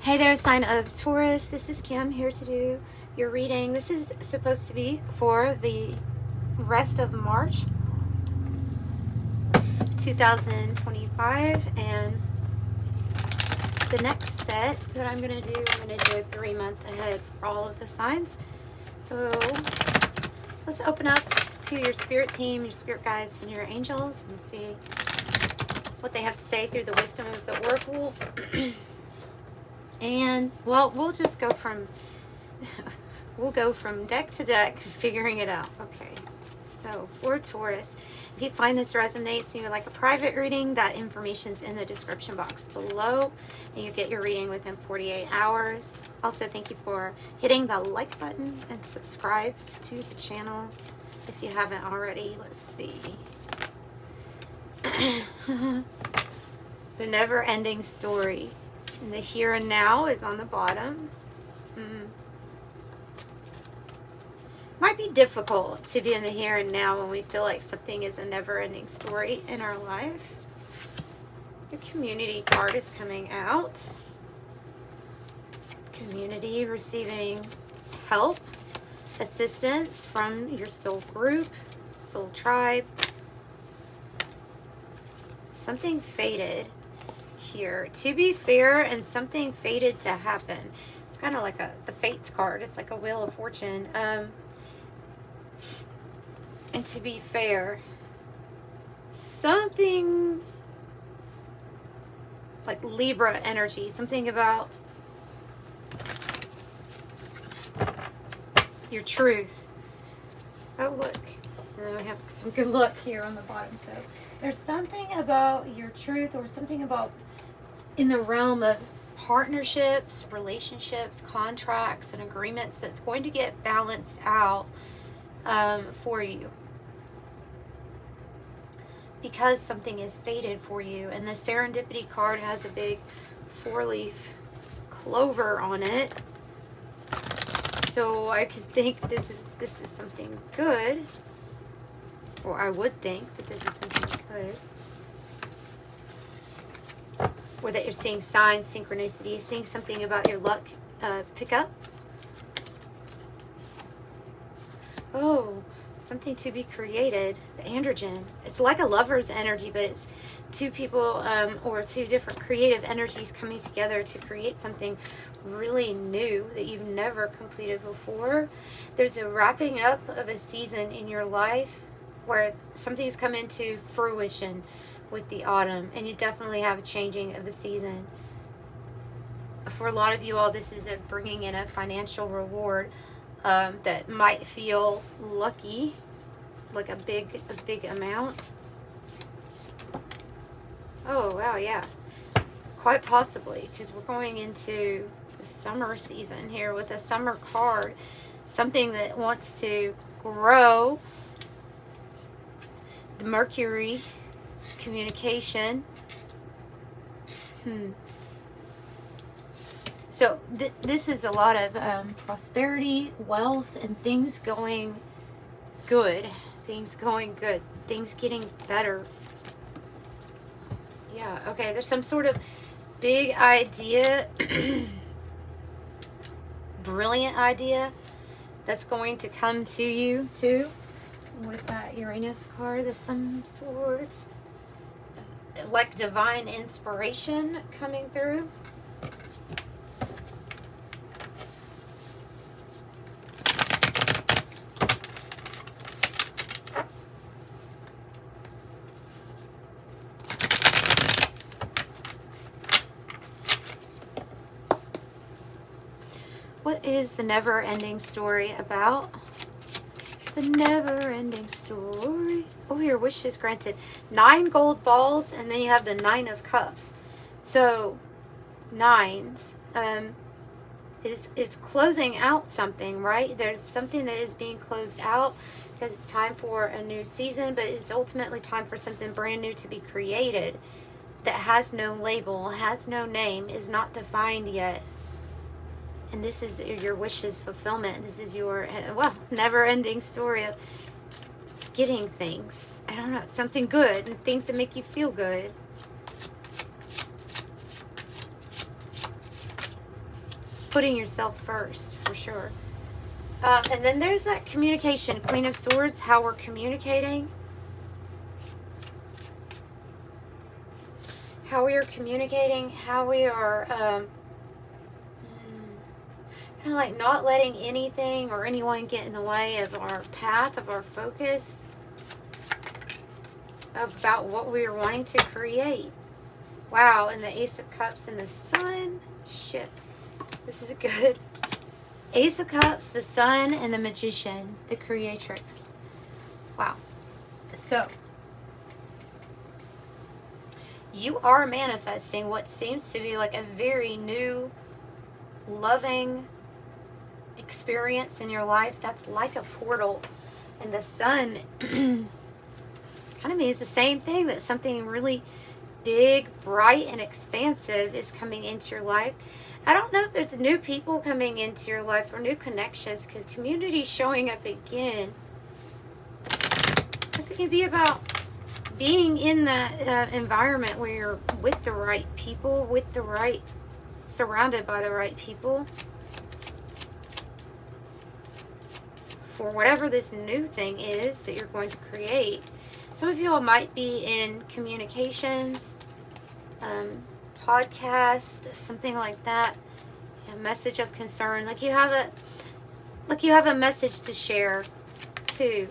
Hey there, sign of Taurus. This is Kim here to do your reading. This is supposed to be for the rest of March 2025, and the next set that I'm going to do, I'm going to do a 3 month ahead for all of the signs. So let's open up to your spirit team, your spirit guides, and your angels and see what they have to say through the wisdom of the oracle. And well, we'll go from deck to deck figuring it out. Okay, so for Taurus, if you find this resonates and you would like a private reading, that information's in the description box below, and you get your reading within 48 hours. Also, thank you for hitting the like button and subscribe to the channel if you haven't already. Let's see. The never-ending story. And the here and now is on the bottom. Might be difficult to be in the here and now when we feel like something is a never-ending story in our life. The community card is coming out. Community, receiving help, assistance from your soul group, soul tribe. Something faded here, to be fair, and something fated to happen. It's kind of like the fates card. It's like a wheel of fortune. And to be fair, something like Libra energy, something about your truth. Oh, look. And we have some good luck here on the bottom. So there's something about your truth, or something about in the realm of partnerships, relationships, contracts, and agreements that's going to get balanced out for you, because something is fated for you. And the serendipity card has a big 4-leaf clover on it, so I could think this is something good, or I would think that this is something good. Or that you're seeing signs, synchronicity, seeing something about your luck pickup. Oh, something to be created. The androgen. It's like a lover's energy, but it's two people or two different creative energies coming together to create something really new that you've never completed before. There's a wrapping up of a season in your life where something's come into fruition with the autumn, and you definitely have a changing of a season. For a lot of you all, this is bringing in a financial reward that might feel lucky, like a big amount. Oh wow, yeah, quite possibly, because we're going into the summer season here with a summer card, something that wants to grow. The Mercury, communication. So this is a lot of prosperity, wealth, and things going good. Things going good. Things getting better. Yeah, okay. There's some sort of big idea, brilliant idea that's going to come to you too. With that Uranus card, there's some sort like divine inspiration coming through. What is the never-ending story about? The never-ending story. Oh, your wish is granted. 9 gold balls, and then you have the 9 of cups. So, 9s is closing out something, right? There's something that is being closed out because it's time for a new season, but it's ultimately time for something brand new to be created that has no label, has no name, is not defined yet. And this is your wishes fulfillment. This is your, well, never-ending story of getting things. I don't know, something good and things that make you feel good. putting yourself first, for sure. And then there's that communication, Queen of Swords, how we're communicating. How we are communicating, how we are kind of like not letting anything or anyone get in the way of our path, of our focus, about what we are wanting to create. Wow, and the Ace of Cups and the Sun. Shit, this is good. Ace of Cups, the Sun, and the Magician, the Creatrix. Wow. So, you are manifesting what seems to be like a very new, loving experience in your life that's like a portal. And the Sun kind of means the same thing, that something really big, bright, and expansive is coming into your life. I don't know if there's new people coming into your life or new connections, because community is showing up again. This can be about being in that environment where you're with the right people, surrounded by the right people, for whatever this new thing is that you're going to create. Some of you all might be in communications, podcast, something like that. A message of concern, like you have a message to share too.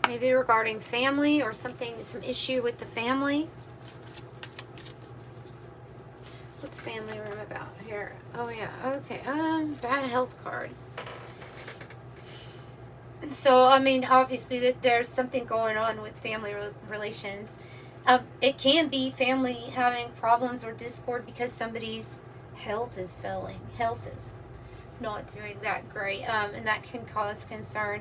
Maybe regarding family or something, some issue with the family. What's family room about here? Oh yeah, okay. Bad health card. So, I mean, obviously that there's something going on with family relations. It can be family having problems or discord because somebody's health is failing. Health is not doing that great. And that can cause concern.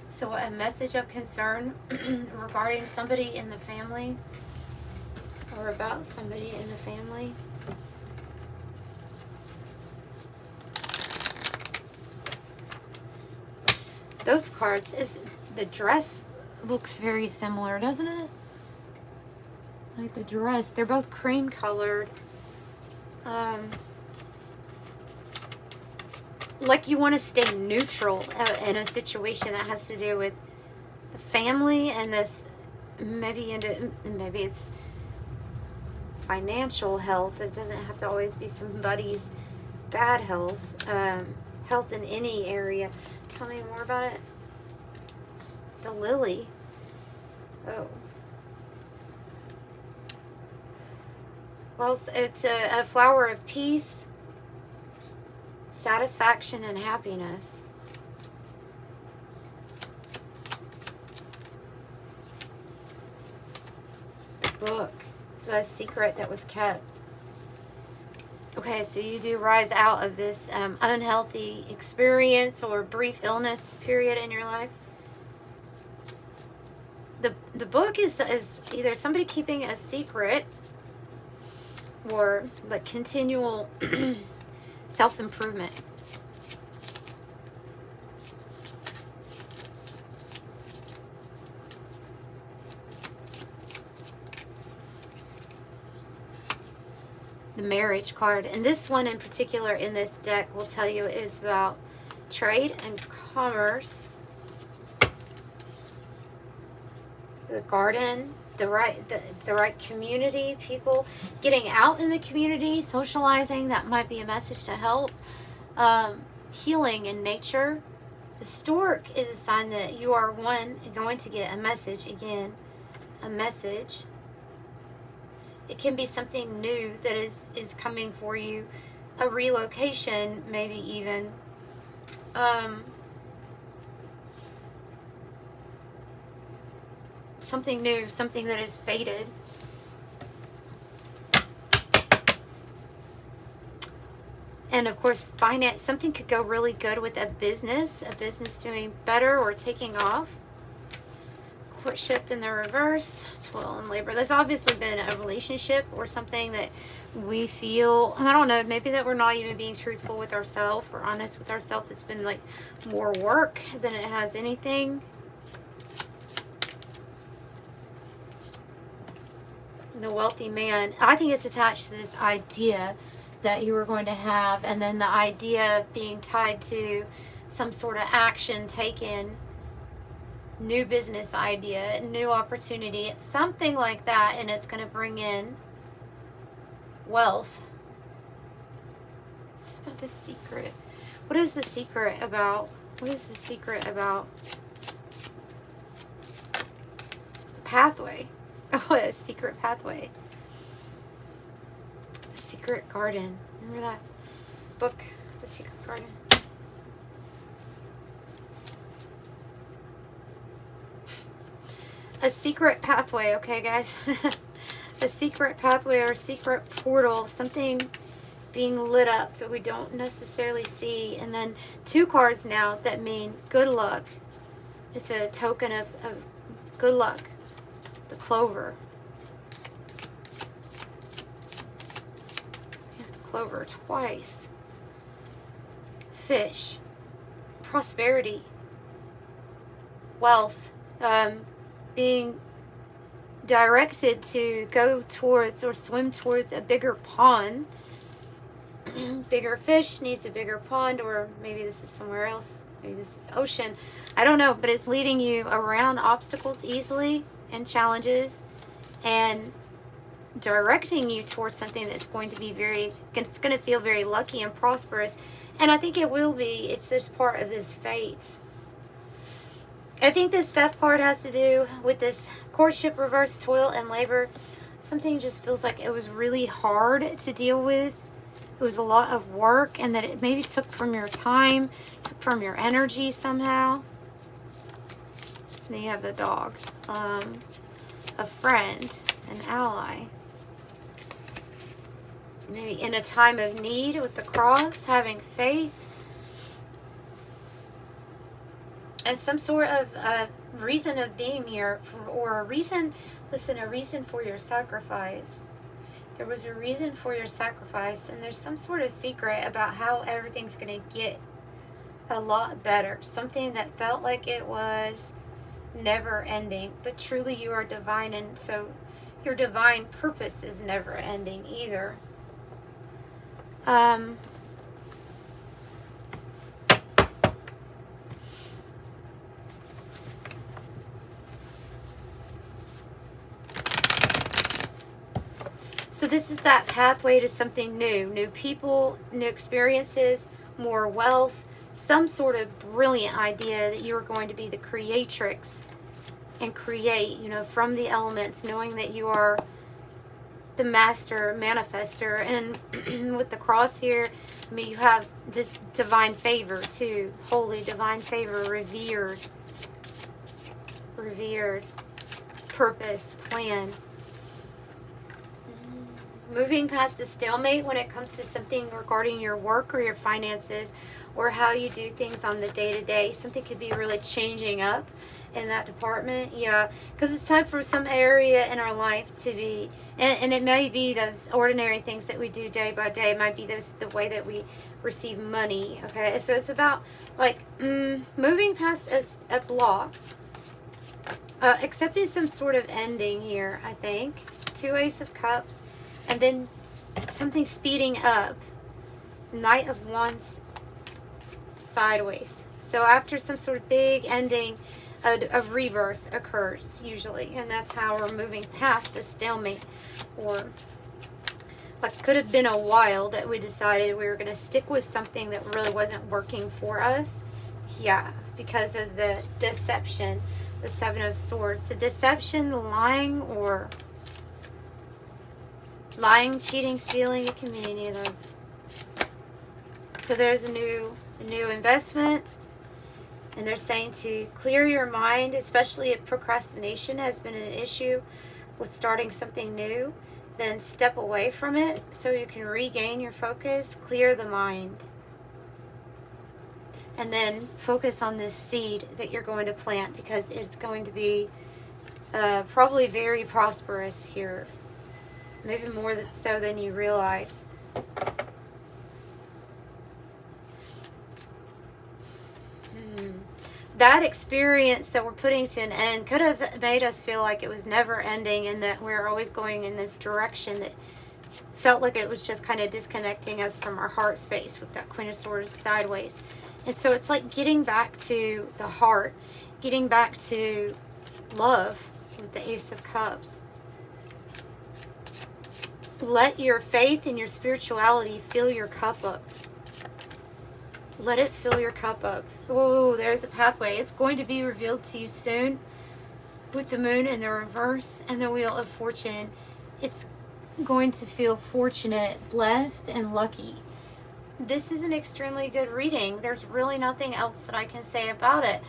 So a message of concern regarding somebody in the family, or about somebody in the family. Those cards, the dress looks very similar, doesn't it? Like the dress, they're both cream colored. Like you want to stay neutral in a situation that has to do with the family and this, maybe it's financial health. It doesn't have to always be somebody's bad health. Health in any area. Tell me more about it. The lily. Oh. Well, it's a flower of peace, satisfaction, and happiness. The book is a secret that was kept. Okay, so you do rise out of this unhealthy experience or brief illness period in your life. The book is either somebody keeping a secret or like continual self-improvement. The marriage card, and this one in particular in this deck will tell you it is about trade and commerce. The garden, the right community, people getting out in the community, socializing, that might be a message to help. Healing in nature. The stork is a sign that you are going to get a message again. A message. It can be something new that is coming for you. A relocation, maybe even. Something new, something that is faded. And of course, finance, something could go really good with a business doing better or taking off. Courtship in the reverse, toil and labor. There's obviously been a relationship or something that we feel, I don't know, maybe that we're not even being truthful with ourselves or honest with ourselves. It's been like more work than it has anything. The wealthy man, I think it's attached to this idea that you were going to have, and then the idea being tied to some sort of action taken, new business idea, new opportunity. It's something like that, and it's going to bring in wealth. It's about the secret. What is the secret about? What is the secret about the pathway? Oh, a secret pathway. The Secret Garden. Remember that book, The Secret Garden? A secret pathway, okay, guys? A secret pathway or a secret portal, something being lit up that we don't necessarily see. And then 2 cards now that mean good luck. It's a token of good luck. The clover. You have the clover twice. Fish. Prosperity. Wealth. Being directed to go towards or swim towards a bigger pond. Bigger fish needs a bigger pond, or maybe this is somewhere else. Maybe this is ocean. I don't know, but it's leading you around obstacles easily and challenges, and directing you towards something that's going to be it's going to feel very lucky and prosperous. And I think it will be. It's just part of this fate. I think this theft card has to do with this courtship reverse, toil and labor. Something just feels like it was really hard to deal with. It was a lot of work, and that it maybe took from your time, took from your energy somehow. And then you have the dog. A friend, an ally. Maybe in a time of need with the cross, having faith. And some sort of reason of being here, or a reason, listen, a reason for your sacrifice. There was a reason for your sacrifice, and there's some sort of secret about how everything's going to get a lot better. Something that felt like it was never ending, but truly you are divine, and so your divine purpose is never ending either. So this is that pathway to something new. New people, new experiences, more wealth, some sort of brilliant idea that you are going to be the creatrix and create, from the elements, knowing that you are the master manifester. And with the cross here, I mean, you have this divine favor too. Holy divine favor, revered, purpose, plan. Moving past a stalemate when it comes to something regarding your work or your finances or how you do things on the day-to-day. Something could be really changing up in that department. Yeah, because it's time for some area in our life to be, and it may be those ordinary things that we do day by day. It might be the way that we receive money. Okay, so it's about like moving past a block, accepting some sort of ending here, I think. 2 Ace of Cups. And then something speeding up. Knight of Wands sideways. So after some sort of big ending, a rebirth occurs usually. And that's how we're moving past a stalemate. Or like could have been a while that we decided we were going to stick with something that really wasn't working for us. Yeah, because of the deception. The 7 of Swords. The deception, the lying, or... lying, cheating, stealing, it can be any of those. So there's a new investment, and they're saying to clear your mind, especially if procrastination has been an issue with starting something new. Then step away from it so you can regain your focus, clear the mind. And then focus on this seed that you're going to plant, because it's going to be Probably very prosperous here. Maybe more so than you realize. That experience that we're putting to an end could have made us feel like it was never ending and that we're always going in this direction that felt like it was just kind of disconnecting us from our heart space with that Queen of Swords sideways. And so it's like getting back to the heart, getting back to love with the Ace of Cups. Let your faith and your spirituality fill your cup up. Let it fill your cup up. Oh, there's a pathway. It's going to be revealed to you soon with the moon in the reverse and the Wheel of Fortune. It's going to feel fortunate, blessed, and lucky. This is an extremely good reading. There's really nothing else that I can say about it.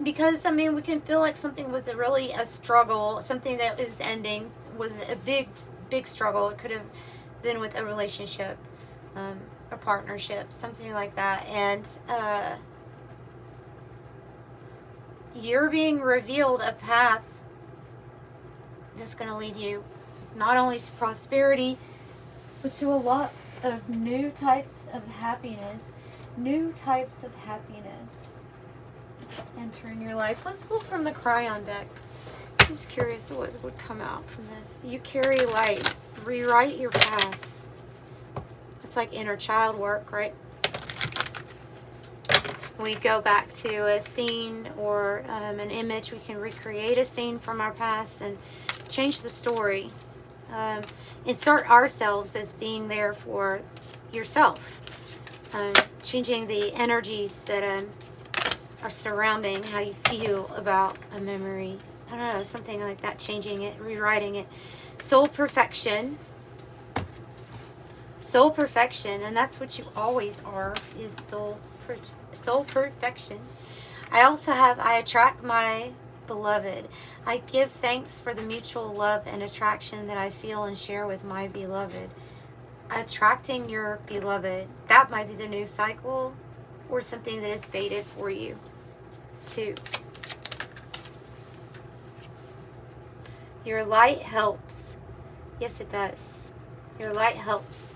Because, I mean, we can feel like something was really a struggle, something that is ending was a big struggle. It could have been with a relationship, a partnership, something like that. And you're being revealed a path that's going to lead you not only to prosperity, but to a lot of new types of happiness. New types of happiness entering your life. Let's pull from the Cryon deck. Just curious what would come out from this. You carry light. Rewrite your past. It's like inner child work, right? We go back to a scene or an image. We can recreate a scene from our past and change the story. Insert ourselves as being there for yourself. Changing the energies that are surrounding how you feel about a memory. I don't know, something like that. Changing it, rewriting it. Soul perfection. Soul perfection, and that's what you always are, is soul perfection. I also have, I attract my beloved. I give thanks for the mutual love and attraction that I feel and share with my beloved. Attracting your beloved. That might be the new cycle or something that is fated for you too. Your light helps. Yes, it does. Your light helps.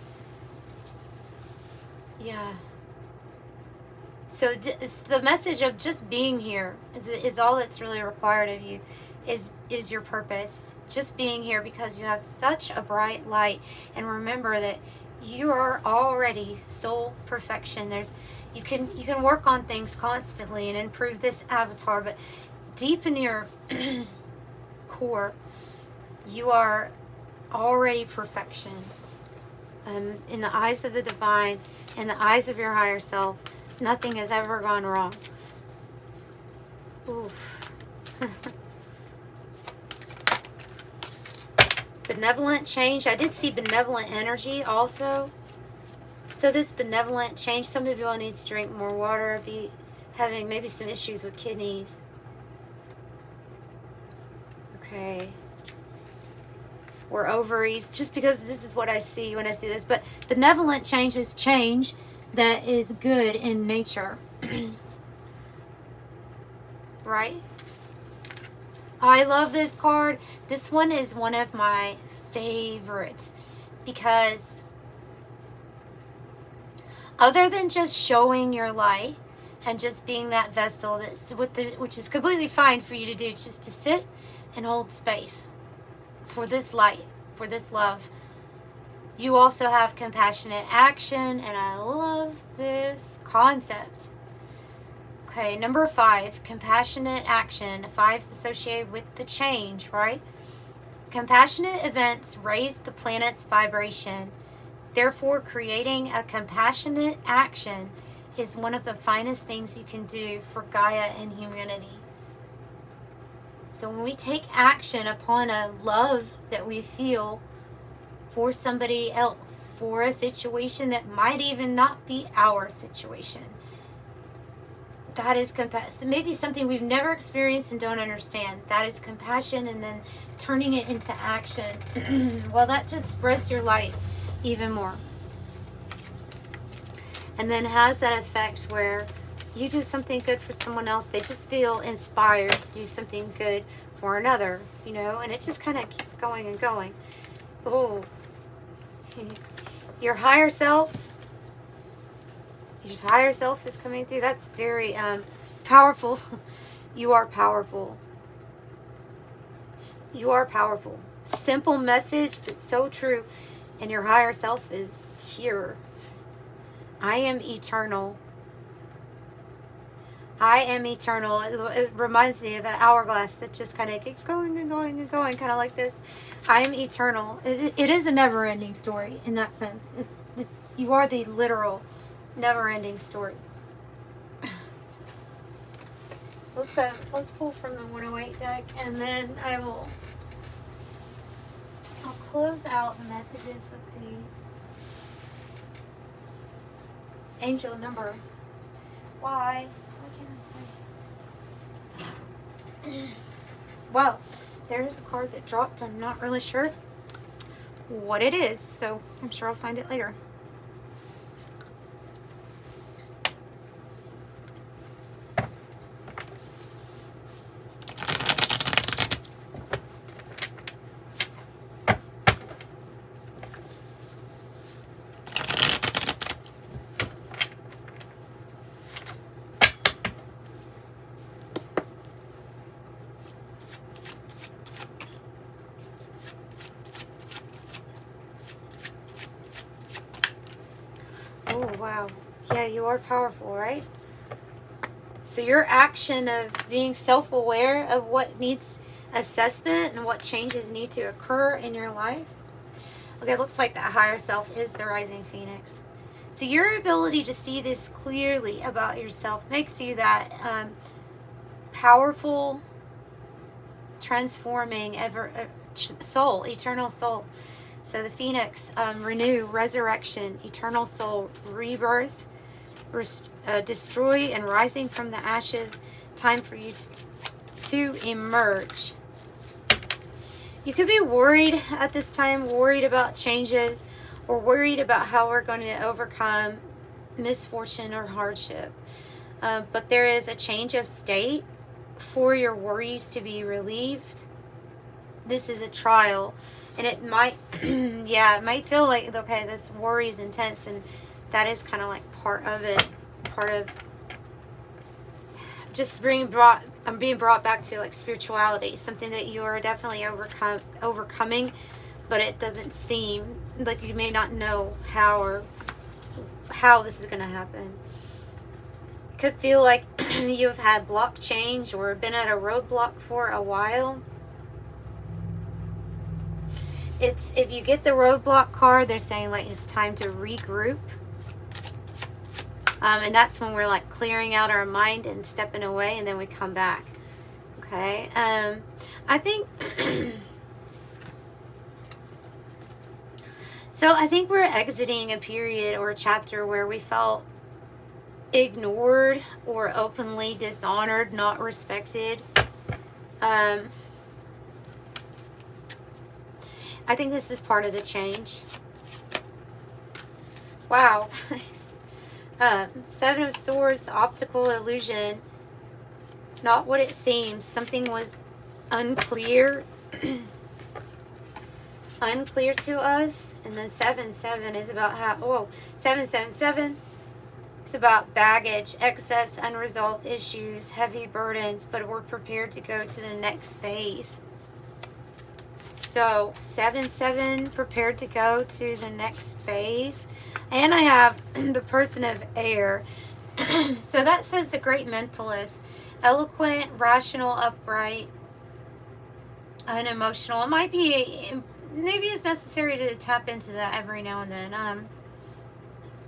Yeah. So the message of just being here is all that's really required of you, is your purpose. Just being here because you have such a bright light. And remember that you are already soul perfection. You can work on things constantly and improve this avatar, but deep in your core, you are already perfection. In the eyes of the divine, in the eyes of your higher self, nothing has ever gone wrong. Oof. Benevolent change. I did see benevolent energy also. So this benevolent change, some of you all need to drink more water, be having maybe some issues with kidneys. Okay. Or ovaries, just because this is what I see when I see this. But benevolent change is change that is good in nature. Right? I love this card. This one is one of my favorites because other than just showing your light and just being that vessel, which is completely fine for you to do, just to sit and hold space for this light, for this love. You also have compassionate action, and I love this concept. Okay, number 5, compassionate action. 5 is associated with the change, right? Compassionate events raise the planet's vibration. Therefore, creating a compassionate action is one of the finest things you can do for Gaia and humanity. So when we take action upon a love that we feel for somebody else, for a situation that might even not be our situation, that is compassion. Maybe something we've never experienced and don't understand. That is compassion, and then turning it into action. Well, that just spreads your light even more. And then has that effect where you do something good for someone else, they just feel inspired to do something good for another, you know, and it just kind of keeps going and going. Oh, your higher self is coming through. That's very powerful. You are powerful. You are powerful. Simple message, but so true. And your higher self is here. I am eternal. I am eternal. It reminds me of an hourglass that just kind of keeps going and going and going, kind of like this. I am eternal. It is a never-ending story in that sense. You are the literal never-ending story. Let's pull from the 108 deck, and then I'll close out the messages with the angel number. Why can't I? Well, there is a card that dropped. I'm not really sure what it is, so I'm sure I'll find it later. Oh, wow. Yeah, you are powerful, right? So your action of being self-aware of what needs assessment and what changes need to occur in your life. Okay, it looks like that higher self is the rising phoenix. So your ability to see this clearly about yourself makes you that powerful, transforming soul, eternal soul. So the phoenix, renew, resurrection, eternal soul, rebirth, destroy and rising from the ashes. Time for you to emerge. You could be worried at this time, worried about changes, or worried about how we're going to overcome misfortune or hardship. But there is a change of state for your worries to be relieved. This is a trial. And it might, yeah, it might feel like, okay, this worry is intense, and that is kind of like part of it, part of just I'm being brought back to like spirituality, something that you are definitely overcoming, but it doesn't seem like you may not know how this is going to happen. It could feel like you have had block change or been at a roadblock for a while. If you get the roadblock card, they're saying like it's time to regroup. And that's when we're like clearing out our mind and stepping away, and then we come back. Okay. I think so I think we're exiting a period or a chapter where we felt ignored or openly dishonored, not respected. I think this is part of the change. Wow. Seven of Swords, optical illusion. Not what it seems. Something was unclear. Unclear to us. And then 7-7 is about how... Oh, 7-7-7. It's about baggage, excess, unresolved issues, heavy burdens. But we're prepared to go to the next phase. So 7-7, prepared to go to the next phase. And I have the person of air. So that says the great mentalist. Eloquent, rational, upright, unemotional. It might be, maybe it's necessary to tap into that every now and then.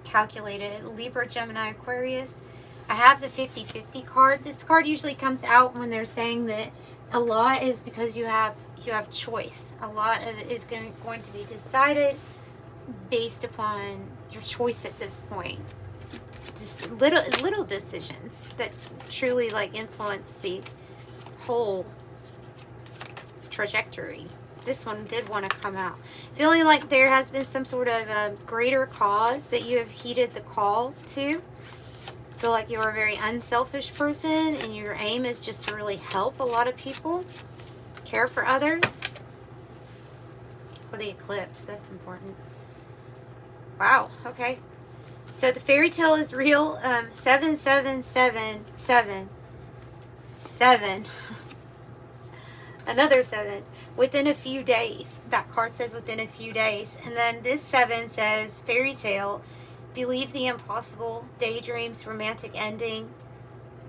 Calculated. Libra, Gemini, Aquarius. I have the 50-50 card. This card usually comes out when they're saying that a lot is because you have choice. A lot is going to be decided based upon your choice at this point. Just little decisions that truly like influence the whole trajectory. This one did want to come out. Feeling like there has been some sort of greater cause that you have heeded the call to. Feel like you're a very unselfish person and your aim is just to really help a lot of people, care for others. Oh, the eclipse, that's important. Wow, okay. So the fairy tale is real. 77777. 7. Another 7. Within a few days. That card says within a few days. And then this 7 says fairy tale. Believe the impossible. Daydreams. Romantic ending.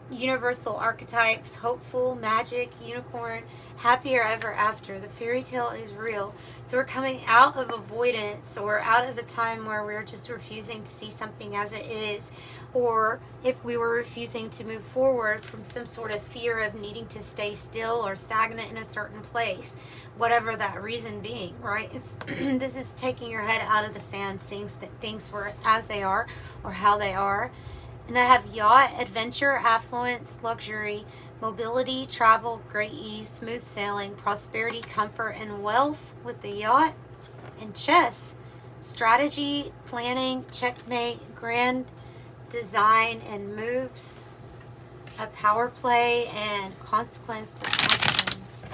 Universal archetypes. Hopeful. Magic. Unicorn. Happier ever after. The fairy tale is real. So we're coming out of avoidance, or out of a time where we're just refusing to see something as it is, or if we were refusing to move forward from some sort of fear of needing to stay still or stagnant in a certain place, whatever that reason being, right? It's this is taking your head out of the sand, seeing things for as they are or how they are. And I have yacht, adventure, affluence, luxury, mobility, travel, great ease, smooth sailing, prosperity, comfort, and wealth with the yacht. And chess, strategy, planning, checkmate, grand design and moves, a power play, and consequence of actions.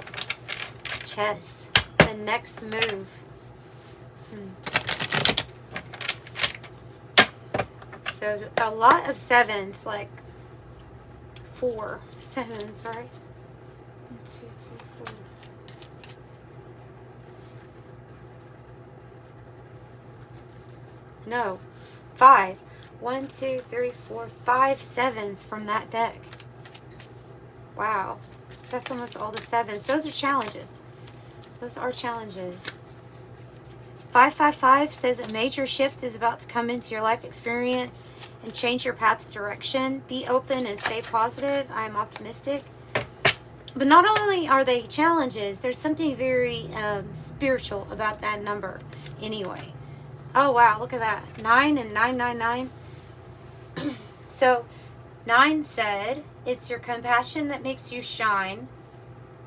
Chess, the next move. So a lot of 7s, like 4 7s, right? 1, 2, 3, 4. No, 5. 1, 2, 3, 4, 5 7s from that deck. Wow, that's almost all the 7s. Those are challenges. Those are challenges. 555 says a major shift is about to come into your life experience and change your path's direction. Be open and stay positive. I am optimistic. But not only are they challenges, there's something very spiritual about that number anyway. Oh, wow, look at that. 9 and 999. So 9 said, it's your compassion that makes you shine.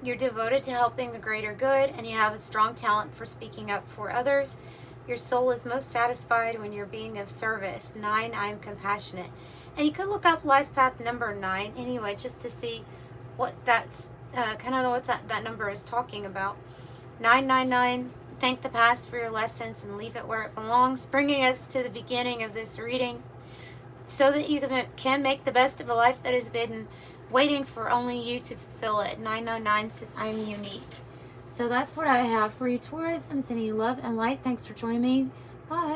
You're devoted to helping the greater good, and you have a strong talent for speaking up for others. Your soul is most satisfied when you're being of service. 9, I'm compassionate. And you could look up life path number 9 anyway, just to see what that's, kind of what that number is talking about. 999, thank the past for your lessons and leave it where it belongs, bringing us to the beginning of this reading so that you can make the best of a life that is bidden, waiting for only you to fulfill it. 999 says, I'm unique. So that's what I have for you, Taurus. I'm sending you love and light. Thanks for joining me. Bye.